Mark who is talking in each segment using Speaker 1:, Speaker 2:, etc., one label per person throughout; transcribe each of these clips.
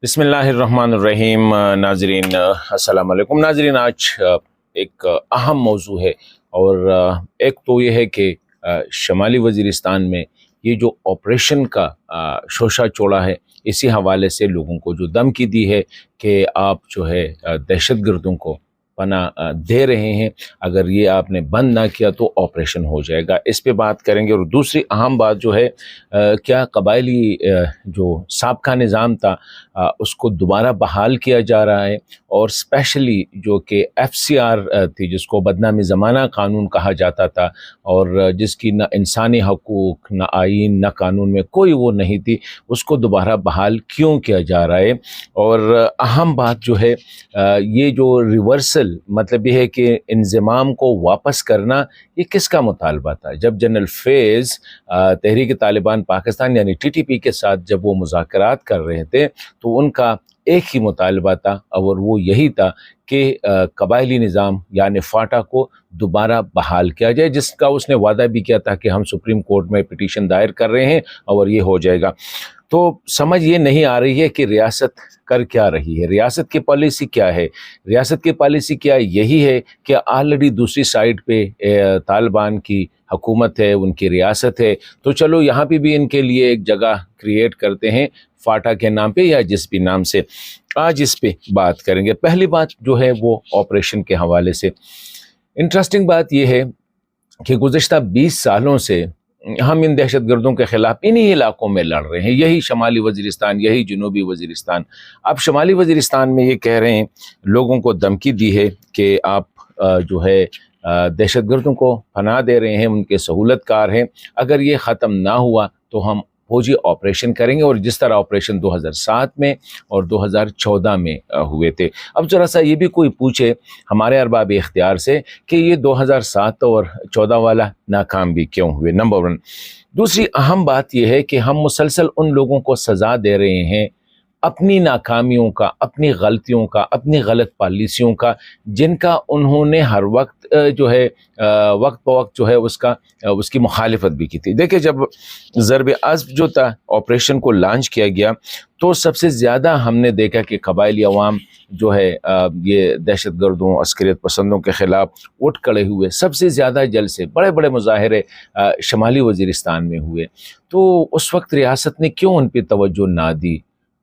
Speaker 1: بسم اللہ الرحمن الرحیم۔ ناظرین السلام علیکم۔ ناظرین، آج ایک اہم موضوع ہے اور ایک تو یہ ہے کہ شمالی وزیرستان میں یہ جو آپریشن کا شوشہ چوڑا ہے، اسی حوالے سے لوگوں کو جو دھمکی دی ہے کہ آپ جو ہے دہشت گردوں کو پناہ دے رہے ہیں، اگر یہ آپ نے بند نہ کیا تو آپریشن ہو جائے گا، اس پہ بات کریں گے۔ اور دوسری اہم بات جو ہے، کیا قبائلی جو سابقہ نظام تھا اس کو دوبارہ بحال کیا جا رہا ہے، اور اسپیشلی جو کہ ایف سی آر تھی، جس کو بدنامی زمانہ قانون کہا جاتا تھا، اور جس کی نہ انسانی حقوق، نہ آئین، نہ قانون میں کوئی وہ نہیں تھی، اس کو دوبارہ بحال کیوں کیا جا رہا ہے؟ اور اہم بات جو ہے، یہ جو ریورسل مطلب یہ ہے کہ انضمام کو واپس کرنا، یہ کس کا مطالبہ تھا؟ جب جنرل فیض تحریک طالبان پاکستان یعنی ٹی ٹی پی کے ساتھ جب وہ مذاکرات کر رہے تھے تو ان کا ایک ہی مطالبہ تھا، اور وہ یہی تھا کہ قبائلی نظام یعنی فاٹا کو دوبارہ بحال کیا جائے، جس کا اس نے وعدہ بھی کیا تھا کہ ہم سپریم کورٹ میں پٹیشن دائر کر رہے ہیں اور یہ ہو جائے گا۔ تو سمجھ یہ نہیں آ رہی ہے کہ ریاست کر کیا رہی ہے، ریاست کی پالیسی کیا ہے؟ ریاست کی پالیسی کیا یہی ہے کہ آلریڈی دوسری سائڈ پہ طالبان کی حکومت ہے، ان کی ریاست ہے، تو چلو یہاں پہ بھی ان کے لیے ایک جگہ کریٹ کرتے ہیں فاٹا کے نام پہ یا جس بھی نام سے۔ آج اس پہ بات کریں گے۔ پہلی بات جو ہے وہ آپریشن کے حوالے سے انٹرسٹنگ بات یہ ہے کہ گزشتہ 20 سالوں سے ہم ان دہشت گردوں کے خلاف انہی علاقوں میں لڑ رہے ہیں، یہی شمالی وزیرستان، یہی جنوبی وزیرستان۔ اب شمالی وزیرستان میں یہ کہہ رہے ہیں، لوگوں کو دھمکی دی ہے کہ آپ جو ہے دہشت گردوں کو پناہ دے رہے ہیں، ان کے سہولت کار ہیں، اگر یہ ختم نہ ہوا تو ہم فوجی آپریشن کریں گے، اور جس طرح آپریشن 2007 میں اور 2014 میں ہوئے تھے۔ اب ذرا سا یہ بھی کوئی پوچھے ہمارے ارباب اختیار سے کہ یہ 2007 اور 14 والا ناکام بھی کیوں ہوئے؟ نمبر 1۔ دوسری اہم بات یہ ہے کہ ہم مسلسل ان لوگوں کو سزا دے رہے ہیں اپنی ناکامیوں کا، اپنی غلطیوں کا، اپنی غلط پالیسیوں کا، جن کا انہوں نے ہر وقت جو ہے وقت بوقت جو ہے اس کی مخالفت بھی کی تھی۔ دیکھیں، جب ضرب عضب جو تھا آپریشن کو لانچ کیا گیا تو سب سے زیادہ ہم نے دیکھا کہ قبائلی عوام جو ہے یہ دہشت گردوں، عسکریت پسندوں کے خلاف اٹھ کھڑے ہوئے۔ سب سے زیادہ جلسے، بڑے بڑے مظاہرے شمالی وزیرستان میں ہوئے۔ تو اس وقت ریاست نے کیوں ان پہ توجہ نہ دی؟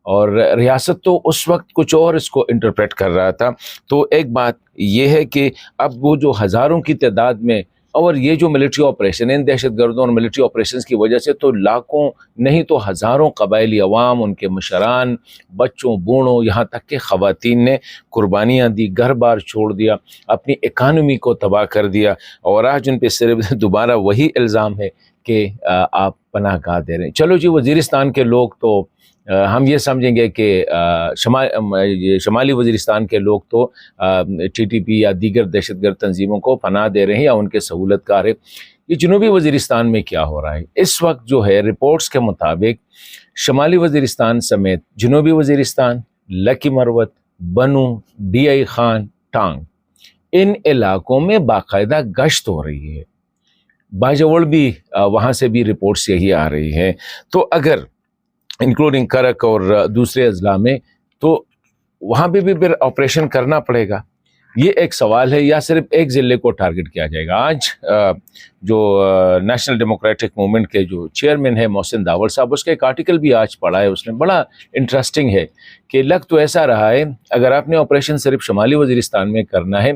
Speaker 1: اور ریاست تو اس وقت کچھ اور اس کو انٹرپریٹ کر رہا تھا۔ تو ایک بات یہ ہے کہ اب وہ جو ہزاروں کی تعداد میں، اور یہ جو ملٹری آپریشن، ان دہشت گردوں اور ملٹری آپریشنز کی وجہ سے تو لاکھوں نہیں تو ہزاروں قبائلی عوام، ان کے مشران، بچوں، بوڑھوں، یہاں تک کہ خواتین نے قربانیاں دی، گھر بار چھوڑ دیا، اپنی اکانومی کو تباہ کر دیا، اور آج ان پہ صرف دوبارہ وہی الزام ہے کہ آپ پناہ گاہ دے رہے ہیں۔ چلو جی، وزیرستان کے لوگ تو ہم یہ سمجھیں گے کہ شمالی وزیرستان کے لوگ تو ٹی ٹی پی یا دیگر دہشت گرد تنظیموں کو پناہ دے رہے ہیں یا ان کے سہولت کار ہیں۔ یہ جنوبی وزیرستان میں کیا ہو رہا ہے اس وقت؟ جو ہے رپورٹس کے مطابق شمالی وزیرستان سمیت جنوبی وزیرستان، لکی مروت، بنو، ڈی آئی خان، ٹانگ، ان علاقوں میں باقاعدہ گشت ہو رہی ہے۔ باجوڑ بھی وہاں سے بھی رپورٹس یہی آ رہی ہیں۔ تو اگر انکلوڈنگ کرک اور دوسرے اضلاع میں، تو وہاں پہ بھی پھر آپریشن کرنا پڑے گا۔ یہ ایک سوال ہے، یا صرف ایک ضلع کو ٹارگٹ کیا جائے گا؟ آج جو نیشنل ڈیموکریٹک موومنٹ کے جو چیئرمین ہے محسن داور صاحب، اس کا ایک آرٹیکل بھی آج پڑھا ہے اس نے، بڑا انٹرسٹنگ ہے کہ لگ تو ایسا رہا ہے اگر آپ نے آپریشن صرف شمالی وزیرستان میں کرنا ہے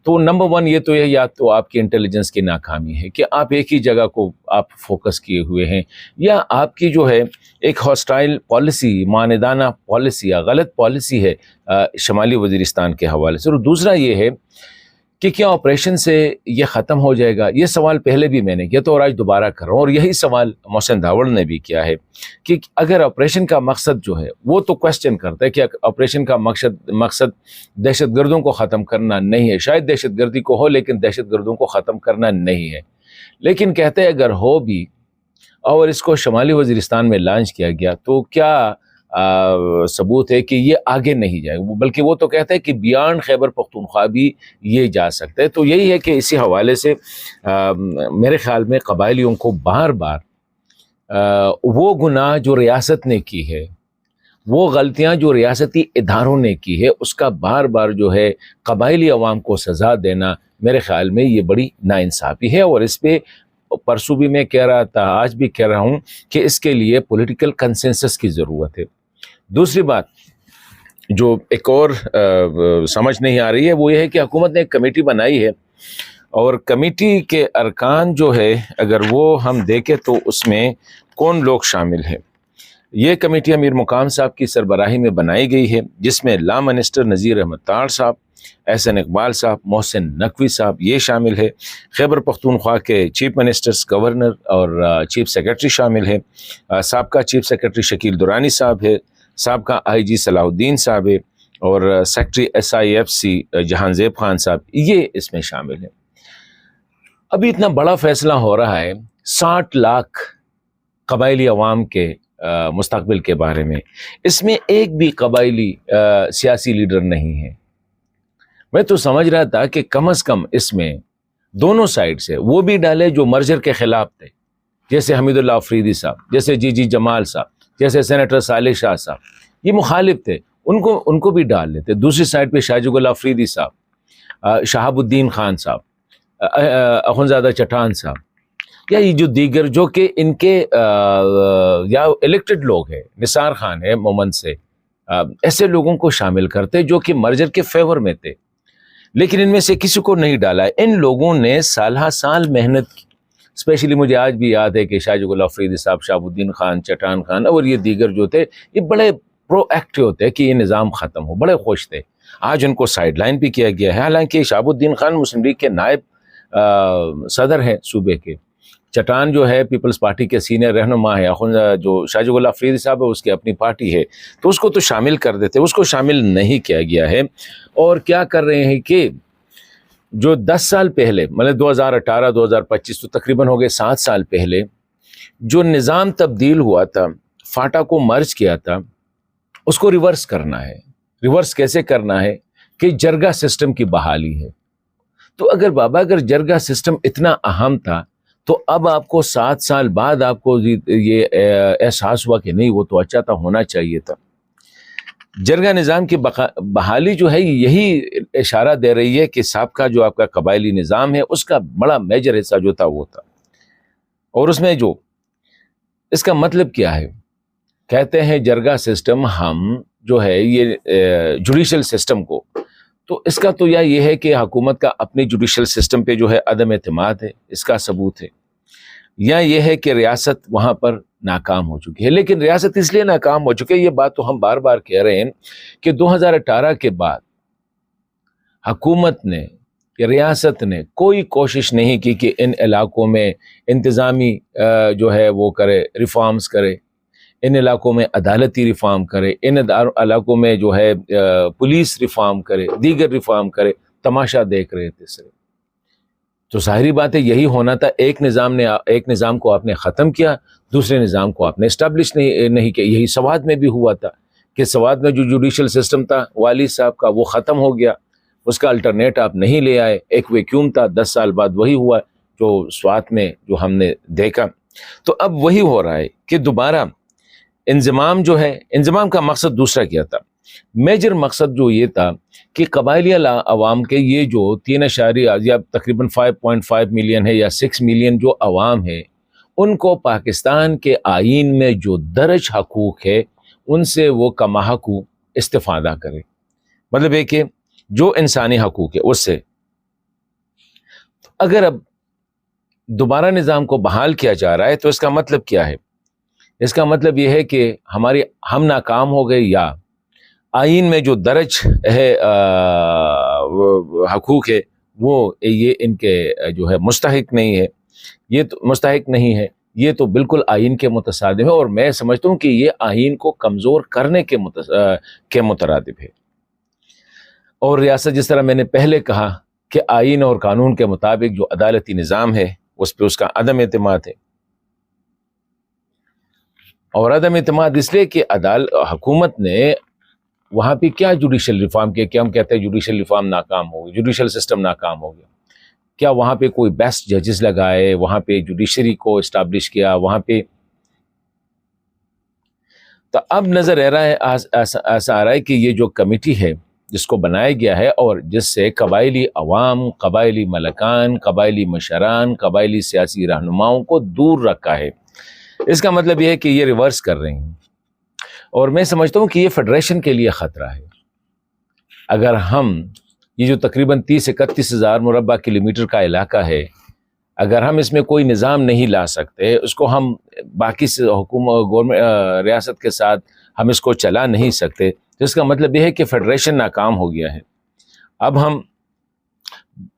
Speaker 1: تو نمبر 1 یہ تو ہے، یا تو آپ کی انٹیلیجنس کی ناکامی ہے کہ آپ ایک ہی جگہ کو آپ فوکس کیے ہوئے ہیں، یا آپ کی جو ہے ایک ہاسٹائل پالیسی، معاندانہ پالیسی یا غلط پالیسی ہے شمالی وزیرستان کے حوالے سے۔ اور دوسرا یہ ہے کہ کیا آپریشن سے یہ ختم ہو جائے گا؟ یہ سوال پہلے بھی میں نے کیا تو، اور آج دوبارہ کر رہا ہوں، اور یہی سوال محسن داوڑ نے بھی کیا ہے کہ اگر آپریشن کا مقصد جو ہے، وہ تو کوشچن کرتا ہے کہ آپریشن کا مقصد دہشت گردوں کو ختم کرنا نہیں ہے، شاید دہشت گردی کو ہو لیکن دہشت گردوں کو ختم کرنا نہیں ہے، لیکن کہتے ہیں اگر ہو بھی اور اس کو شمالی وزیرستان میں لانچ کیا گیا تو کیا ثبوت ہے کہ یہ آگے نہیں جائے، بلکہ وہ تو کہتا ہے کہ بیانڈ خیبر پختونخوا بھی یہ جا سکتا ہے۔ تو یہی ہے کہ اسی حوالے سے میرے خیال میں قبائلیوں کو بار بار وہ گناہ جو ریاست نے کی ہے، وہ غلطیاں جو ریاستی اداروں نے کی ہے اس کا بار بار جو ہے قبائلی عوام کو سزا دینا میرے خیال میں یہ بڑی ناانصافی ہے، اور اس پہ پرسوں بھی میں کہہ رہا تھا، آج بھی کہہ رہا ہوں کہ اس کے لیے پولیٹیکل کنسنسس کی ضرورت ہے۔ دوسری بات جو ایک اور سمجھ نہیں آ رہی ہے وہ یہ ہے کہ حکومت نے ایک کمیٹی بنائی ہے، اور کمیٹی کے ارکان جو ہے اگر وہ ہم دیکھیں تو اس میں کون لوگ شامل ہیں۔ یہ کمیٹی امیر مقام صاحب کی سربراہی میں بنائی گئی ہے، جس میں لا منسٹر نذیر احمد تاڑ صاحب، احسن اقبال صاحب، محسن نقوی صاحب یہ شامل ہے، خیبر پختونخوا کے چیف منسٹرز، گورنر اور چیف سیکرٹری شامل ہے، سابقہ چیف سیکرٹری شکیل درانی صاحب ہے، سابقہ آئی جی صلاح الدین صاحب ہے، اور سیکرٹری SIFC جہان زیب خان صاحب یہ اس میں شامل ہیں۔ ابھی اتنا بڑا فیصلہ ہو رہا ہے 60 لاکھ قبائلی عوام کے مستقبل کے بارے میں، اس میں ایک بھی قبائلی سیاسی لیڈر نہیں ہے۔ میں تو سمجھ رہا تھا کہ کم از کم اس میں دونوں سائڈ سے وہ بھی ڈالے جو مرجر کے خلاف تھے، جیسے حمید اللہ آفریدی صاحب، جیسے جی جمال صاحب، جیسے سینیٹر صالح شاہ صاحب، یہ مخالف تھے، ان کو بھی ڈال لیتے۔ دوسری سائڈ پہ شاہ جگل آفریدی صاحب، شہاب الدین خان صاحب، اخنزادہ چٹان صاحب، یا یہ جو دیگر جو کہ ان کے یا الیکٹڈ لوگ ہیں، نثار خان ہے مومن سے، ایسے لوگوں کو شامل کرتے جو کہ مرجر کے فیور میں تھے، لیکن ان میں سے کسی کو نہیں ڈالا ہے۔ ان لوگوں نے سالہ سال محنت کی، اسپیشلی مجھے آج بھی یاد ہے کہ شاہ جگل آفریدی صاحب، شہاب الدین خان، چٹان خان اور یہ دیگر جو تھے یہ بڑے پرو ایکٹیو تھے کہ یہ نظام ختم ہو، بڑے خوش تھے۔ آج ان کو سائیڈ لائن بھی کیا گیا ہے، حالانکہ شہاب الدین خان مسلم لیگ کے نائب صدر ہیں صوبے کے، چٹان جو ہے پیپلز پارٹی کے سینئر رہنما ہے، جو شاہ جگل آفریدی صاحب ہے اس کی اپنی پارٹی ہے، تو اس کو تو شامل کر دیتے، اس کو شامل نہیں کیا گیا ہے۔ اور کیا کر رہے ہیں کہ جو 10 سال پہلے، مطلب 2018 2025 تو تقریباً ہو گئے 7 سال پہلے جو نظام تبدیل ہوا تھا، فاٹا کو مرج کیا تھا، اس کو ریورس کرنا ہے۔ ریورس کیسے کرنا ہے کہ جرگہ سسٹم کی بحالی ہے۔ تو اگر جرگہ سسٹم اتنا اہم تھا تو اب آپ کو 7 سال بعد آپ کو یہ احساس ہوا کہ نہیں وہ تو اچھا تھا، ہونا چاہیے تھا۔ جرگہ نظام کی بحالی جو ہے یہی اشارہ دے رہی ہے کہ سابقہ جو آپ کا قبائلی نظام ہے اس کا بڑا میجر حصہ جو تھا وہ تھا، اور اس میں جو اس کا مطلب کیا ہے، کہتے ہیں جرگہ سسٹم ہم جو ہے یہ جوڈیشل سسٹم کو، تو اس کا تو یہ ہے کہ حکومت کا اپنی جوڈیشل سسٹم پہ جو ہے عدم اعتماد ہے، اس کا ثبوت ہے، یا یہ ہے کہ ریاست وہاں پر ناکام ہو چکی ہے۔ لیکن ریاست اس لیے ناکام ہو چکی ہے، یہ بات تو ہم بار بار کہہ رہے ہیں کہ 2018 کے بعد حکومت نے، ریاست نے کوئی کوشش نہیں کی کہ ان علاقوں میں انتظامی جو ہے وہ کرے، ریفارمز کرے، ان علاقوں میں عدالتی ریفارم کرے، ان علاقوں میں جو ہے پولیس ریفارم کرے، دیگر ریفارم کرے، تماشا دیکھ رہے تھے صرف۔ تو ظاہری بات ہے یہی ہونا تھا، ایک نظام کو آپ نے ختم کیا، دوسرے نظام کو آپ نے اسٹیبلش نہیں کیا۔ یہی سوات میں بھی ہوا تھا کہ سوات میں جو جوڈیشل سسٹم تھا والی صاحب کا وہ ختم ہو گیا، اس کا الٹرنیٹ آپ نہیں لے آئے، ایک ویکیوم تھا، 10 سال بعد وہی ہوا جو سوات میں جو ہم نے دیکھا۔ تو اب وہی ہو رہا ہے کہ دوبارہ انضمام جو ہے، انضمام کا مقصد دوسرا کیا تھا، میجر مقصد جو یہ تھا کہ قبائلی عوام کے یہ جو 3 یا تقریباً 5.5 ملین ہے یا 6 ملین جو عوام ہے، ان کو پاکستان کے آئین میں جو درج حقوق ہے ان سے وہ کما حقوق استفادہ کرے، مطلب ہے کہ جو انسانی حقوق ہے اس سے۔ اگر اب دوبارہ نظام کو بحال کیا جا رہا ہے تو اس کا مطلب کیا ہے؟ اس کا مطلب یہ ہے کہ ہم ناکام ہو گئے، یا آئین میں جو درج ہے حقوق ہے وہ یہ ان کے جو ہے مستحق نہیں ہے، یہ تو مستحق نہیں ہے، یہ تو بالکل آئین کے متصادم ہے، اور میں سمجھتا ہوں کہ یہ آئین کو کمزور کرنے کے مترادف ہے۔ اور ریاست، جس طرح میں نے پہلے کہا کہ آئین اور قانون کے مطابق جو عدالتی نظام ہے اس پہ اس کا عدم اعتماد ہے، اور عدم اعتماد اس لیے کہ حکومت نے وہاں پہ کیا جوڈیشل ریفارم کیا کہ ہم کہتے ہیں جوڈیشل ریفارم ناکام ہو گئی، جوڈیشل سسٹم ناکام ہو گیا؟ کیا وہاں پہ کوئی بیسٹ ججز لگائے، وہاں پہ جوڈیشری کو اسٹیبلش کیا وہاں پہ؟ تو اب نظر آ رہا ہے ایسا آ رہا ہے کہ یہ جو کمیٹی ہے جس کو بنایا گیا ہے اور جس سے قبائلی عوام، قبائلی ملکان، قبائلی مشران، قبائلی سیاسی رہنماؤں کو دور رکھا ہے، اس کا مطلب یہ ہے کہ یہ ریورس کر رہے ہیں، اور میں سمجھتا ہوں کہ یہ فیڈریشن کے لیے خطرہ ہے۔ اگر ہم یہ جو تقریباً 30-31 ہزار مربع کلومیٹر کا علاقہ ہے، اگر ہم اس میں کوئی نظام نہیں لا سکتے، اس کو ہم باقی گورنمنٹ ریاست کے ساتھ ہم اس کو چلا نہیں سکتے، تو اس کا مطلب یہ ہے کہ فیڈریشن ناکام ہو گیا ہے۔ اب ہم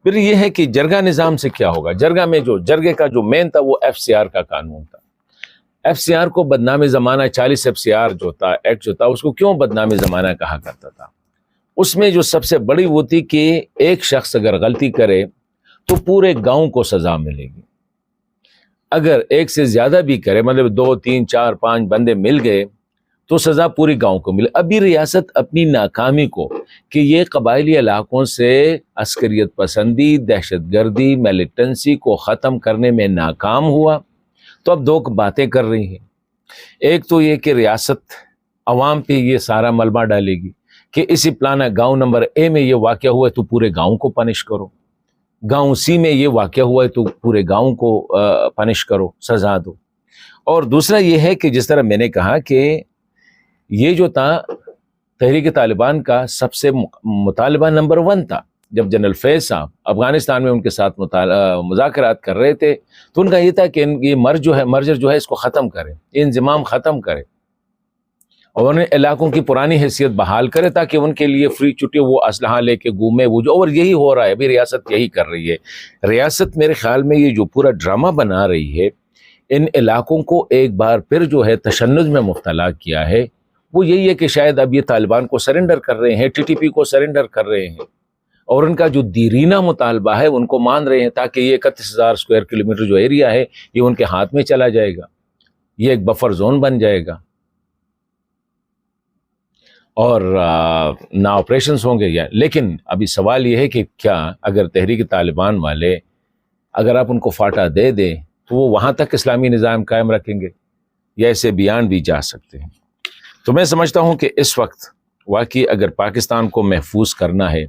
Speaker 1: پھر یہ ہے کہ جرگہ نظام سے کیا ہوگا؟ جرگہ میں جرگے کا جو مین تھا وہ FCR کا قانون تھا۔ FCR کو بدنام زمانہ 40 FCR جو تھا، ایکٹ جو تھا، اس کو کیوں بدنام زمانہ کہا کرتا تھا؟ اس میں جو سب سے بڑی وہ تھی کہ ایک شخص اگر غلطی کرے تو پورے گاؤں کو سزا ملے گی، اگر ایک سے زیادہ بھی کرے، مطلب 2 3 4 5 بندے مل گئے تو سزا پوری گاؤں کو ملے۔ ابھی ریاست اپنی ناکامی کو کہ یہ قبائلی علاقوں سے عسکریت پسندی، دہشت گردی، میلیٹنسی کو ختم کرنے میں ناکام ہوا، تو اب 2 باتیں کر رہی ہیں۔ ایک تو یہ کہ ریاست عوام پہ یہ سارا ملبہ ڈالے گی کہ اسی پلانا گاؤں نمبر A میں یہ واقعہ ہوا ہے تو پورے گاؤں کو پنش کرو، گاؤں C میں یہ واقعہ ہوا ہے تو پورے گاؤں کو پنش کرو، سزا دو۔ اور دوسرا یہ ہے کہ جس طرح میں نے کہا کہ یہ جو تھا تحریک طالبان کا سب سے مطالبہ نمبر 1 تھا، جب جنرل فیض صاحب افغانستان میں ان کے ساتھ مذاکرات کر رہے تھے تو ان کا یہ تھا کہ یہ مرجر جو ہے اس کو ختم کرے، یہ انضمام ختم کرے اور ان علاقوں کی پرانی حیثیت بحال کرے تاکہ ان کے لیے فری چھٹی، وہ اسلحہ لے کے گھومے وہ جو، اور یہی ہو رہا ہے ابھی، ریاست یہی کر رہی ہے۔ ریاست میرے خیال میں یہ جو پورا ڈرامہ بنا رہی ہے، ان علاقوں کو ایک بار پھر جو ہے تشنج میں مبتلا کیا ہے، وہ یہی ہے کہ شاید اب یہ طالبان کو سرنڈر کر رہے ہیں، TTP کو سرنڈر کر رہے ہیں، اور ان کا جو دیرینہ مطالبہ ہے ان کو مان رہے ہیں تاکہ یہ 31,000 اسکوائر کلومیٹر جو ایریا ہے یہ ان کے ہاتھ میں چلا جائے گا، یہ ایک بفر زون بن جائے گا، اور نہ آپریشنز ہوں گے لیکن ابھی سوال یہ ہے کہ کیا اگر تحریک طالبان والے اگر آپ ان کو فاٹا دے دیں تو وہ وہاں تک اسلامی نظام قائم رکھیں گے یا اسے بیان بھی جا سکتے ہیں؟ تو میں سمجھتا ہوں کہ اس وقت واقعی اگر پاکستان کو محفوظ کرنا ہے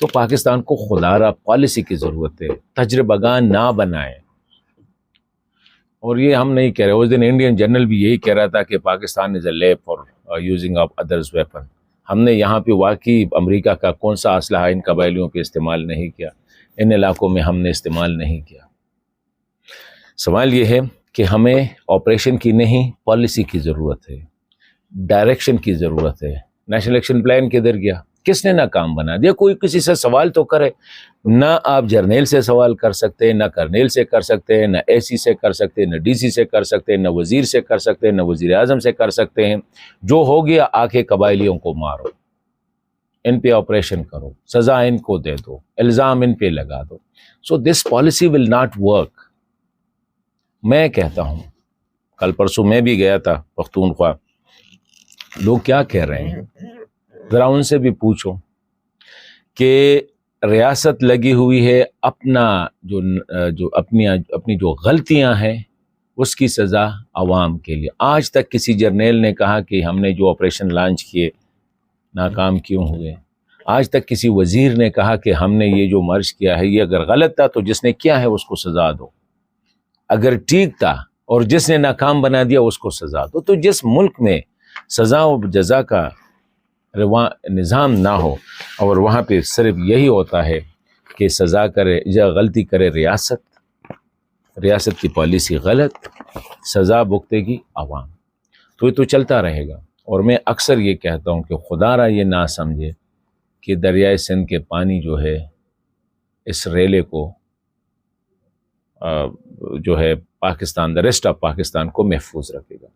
Speaker 1: تو پاکستان کو خودارا پالیسی کی ضرورت ہے، تجربہ گاہ نہ بنائیں۔ اور یہ ہم نہیں کہہ رہے، اس دن انڈین جنرل بھی یہی کہہ رہا تھا کہ Pakistan is a lab for using of others weapon. ہم نے یہاں پہ واقعی امریکہ کا کون سا اسلحہ ان قبائلیوں پہ استعمال نہیں کیا، ان علاقوں میں ہم نے استعمال نہیں کیا۔ سوال یہ ہے کہ ہمیں آپریشن کی نہیں پالیسی کی ضرورت ہے، ڈائریکشن کی ضرورت ہے۔ نیشنل ایکشن پلان کدھر گیا؟ کس نے ناکام بنا دیا؟ کوئی کسی سے سوال تو کرے۔ نہ آپ جرنیل سے سوال کر سکتے، نہ کرنیل سے کر سکتے، نہ AC سے کر سکتے، نہ DC سے کر سکتے، نہ وزیر سے کر سکتے، نہ وزیر اعظم سے کر سکتے ہیں۔ جو ہو گیا آ کے قبائلیوں کو مارو، ان پہ آپریشن کرو، سزا ان کو دے دو، الزام ان پہ لگا دو۔ So this policy will not work. میں کہتا ہوں، کل پرسوں میں بھی گیا تھا پختونخوا، لوگ کیا کہہ رہے ہیں ذرا ان سے بھی پوچھو کہ ریاست لگی ہوئی ہے اپنا جو اپنی جو غلطیاں ہیں اس کی سزا عوام کے لیے۔ آج تک کسی جرنیل نے کہا کہ ہم نے جو آپریشن لانچ کیے ناکام کیوں ہوئے؟ آج تک کسی وزیر نے کہا کہ ہم نے یہ جو مرج کیا ہے یہ اگر غلط تھا تو جس نے کیا ہے اس کو سزا دو، اگر ٹھیک تھا اور جس نے ناکام بنا دیا اس کو سزا دو۔ تو جس ملک میں سزا و جزا کا نظام نہ ہو اور وہاں پہ صرف یہی ہوتا ہے کہ سزا کرے یا غلطی کرے ریاست کی پالیسی غلط، سزا بھگتے گی عوام، تو یہ تو چلتا رہے گا۔ اور میں اکثر یہ کہتا ہوں کہ خدا را یہ نہ سمجھے کہ دریائے سندھ کے پانی جو ہے اس ریلے کو جو ہے Pakistan, the rest of Pakistan کو محفوظ رکھے گا۔